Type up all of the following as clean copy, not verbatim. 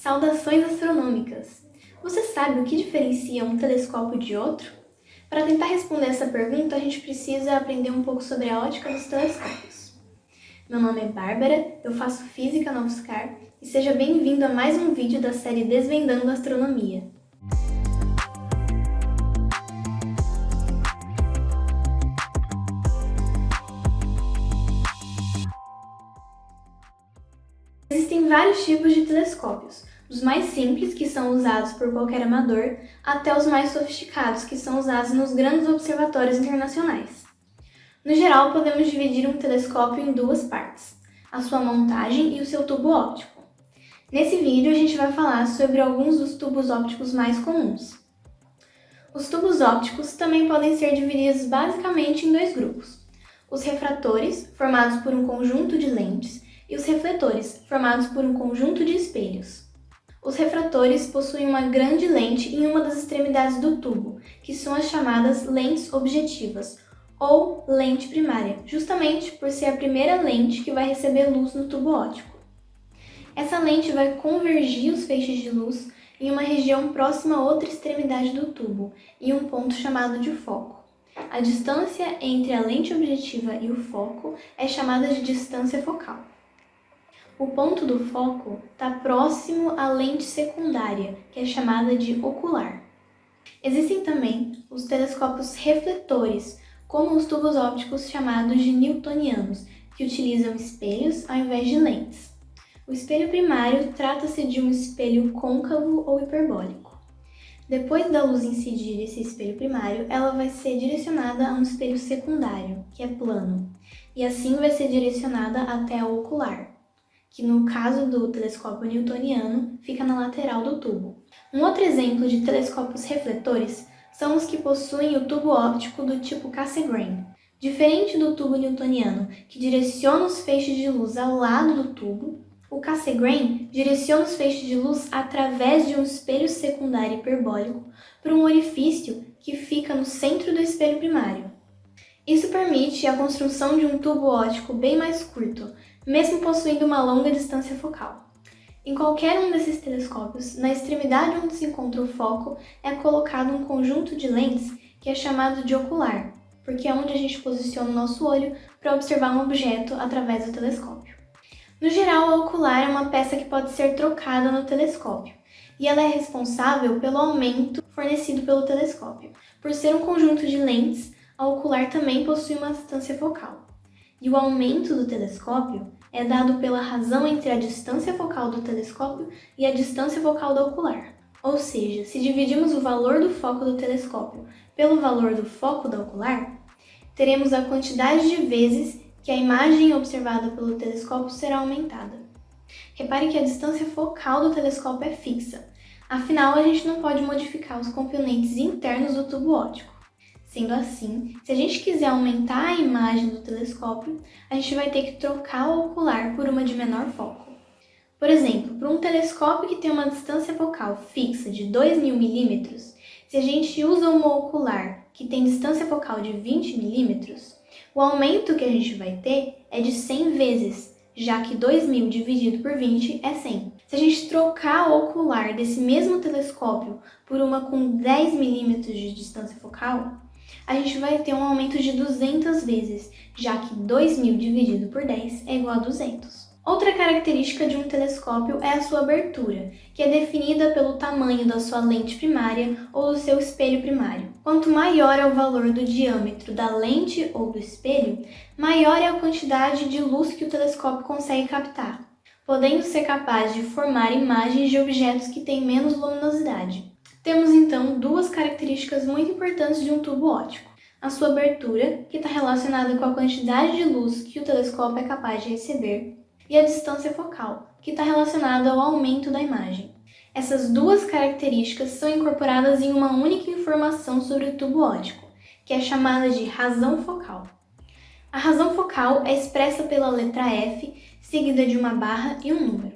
Saudações astronômicas! Você sabe o que diferencia um telescópio de outro? Para tentar responder essa pergunta, a gente precisa aprender um pouco sobre a ótica dos telescópios. Meu nome é Bárbara, eu faço Física na UFSCar e seja bem-vindo a mais um vídeo da série Desvendando a Astronomia. Existem vários tipos de telescópios, dos mais simples, que são usados por qualquer amador, até os mais sofisticados, que são usados nos grandes observatórios internacionais. No geral, podemos dividir um telescópio em duas partes, a sua montagem e o seu tubo óptico. Nesse vídeo, a gente vai falar sobre alguns dos tubos ópticos mais comuns. Os tubos ópticos também podem ser divididos basicamente em dois grupos: os refratores, formados por um conjunto de lentes, e os refletores, formados por um conjunto de espelhos. Os refratores possuem uma grande lente em uma das extremidades do tubo, que são as chamadas lentes objetivas, ou lente primária, justamente por ser a primeira lente que vai receber luz no tubo óptico. Essa lente vai convergir os feixes de luz em uma região próxima a outra extremidade do tubo, em um ponto chamado de foco. A distância entre a lente objetiva e o foco é chamada de distância focal. O ponto do foco está próximo à lente secundária, que é chamada de ocular. Existem também os telescópios refletores, como os tubos ópticos chamados de newtonianos, que utilizam espelhos ao invés de lentes. O espelho primário trata-se de um espelho côncavo ou hiperbólico. Depois da luz incidir esse espelho primário, ela vai ser direcionada a um espelho secundário, que é plano, e assim vai ser direcionada até o ocular, que no caso do telescópio newtoniano fica na lateral do tubo. Um outro exemplo de telescópios refletores são os que possuem o tubo óptico do tipo Cassegrain. Diferente do tubo newtoniano, que direciona os feixes de luz ao lado do tubo, o Cassegrain direciona os feixes de luz através de um espelho secundário hiperbólico para um orifício que fica no centro do espelho primário. Isso permite a construção de um tubo óptico bem mais curto, mesmo possuindo uma longa distância focal. Em qualquer um desses telescópios, na extremidade onde se encontra o foco, é colocado um conjunto de lentes que é chamado de ocular, porque é onde a gente posiciona o nosso olho para observar um objeto através do telescópio. No geral, a ocular é uma peça que pode ser trocada no telescópio, e ela é responsável pelo aumento fornecido pelo telescópio. Por ser um conjunto de lentes, a ocular também possui uma distância focal. E o aumento do telescópio é dado pela razão entre a distância focal do telescópio e a distância focal da ocular. Ou seja, se dividirmos o valor do foco do telescópio pelo valor do foco da ocular, teremos a quantidade de vezes que a imagem observada pelo telescópio será aumentada. Repare que a distância focal do telescópio é fixa, afinal a gente não pode modificar os componentes internos do tubo óptico. Sendo assim, se a gente quiser aumentar a imagem do telescópio, a gente vai ter que trocar o ocular por uma de menor foco. Por exemplo, para um telescópio que tem uma distância focal fixa de 2.000 mm, se a gente usa uma ocular que tem distância focal de 20 mm, o aumento que a gente vai ter é de 100 vezes, já que 2.000 dividido por 20 é 100. Se a gente trocar o ocular desse mesmo telescópio por uma com 10 mm de distância focal, a gente vai ter um aumento de 200 vezes, já que 2.000 dividido por 10 é igual a 200. Outra característica de um telescópio é a sua abertura, que é definida pelo tamanho da sua lente primária ou do seu espelho primário. Quanto maior é o valor do diâmetro da lente ou do espelho, maior é a quantidade de luz que o telescópio consegue captar, podendo ser capaz de formar imagens de objetos que têm menos luminosidade. Temos então duas características muito importantes de um tubo óptico: a sua abertura, que está relacionada com a quantidade de luz que o telescópio é capaz de receber, e a distância focal, que está relacionada ao aumento da imagem. Essas duas características são incorporadas em uma única informação sobre o tubo óptico, que é chamada de razão focal. A razão focal é expressa pela letra F, seguida de uma barra e um número.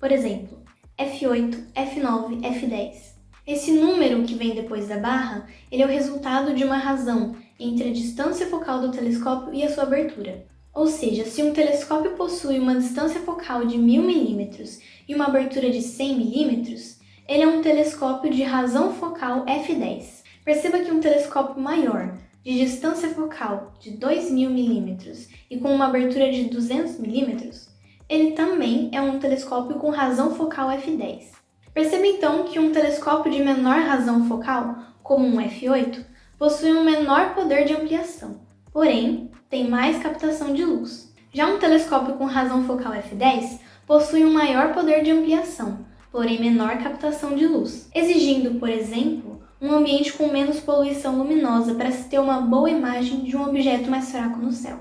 Por exemplo, F8, F9, F10. Esse número que vem depois da barra, ele é o resultado de uma razão entre a distância focal do telescópio e a sua abertura. Ou seja, se um telescópio possui uma distância focal de 1000 milímetros e uma abertura de 100 milímetros, ele é um telescópio de razão focal f10. Perceba que um telescópio maior, de distância focal de 2000 milímetros e com uma abertura de 200 milímetros, ele também é um telescópio com razão focal f10. Perceba então que um telescópio de menor razão focal, como um f8, possui um menor poder de ampliação, porém tem mais captação de luz. Já um telescópio com razão focal f10 possui um maior poder de ampliação, porém menor captação de luz, exigindo, por exemplo, um ambiente com menos poluição luminosa para se ter uma boa imagem de um objeto mais fraco no céu.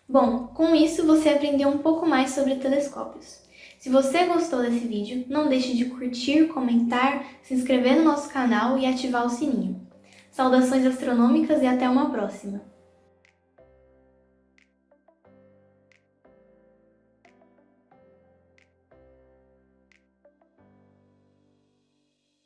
Bom, com isso você aprendeu um pouco mais sobre telescópios. Se você gostou desse vídeo, não deixe de curtir, comentar, se inscrever no nosso canal e ativar o sininho. Saudações astronômicas e até uma próxima!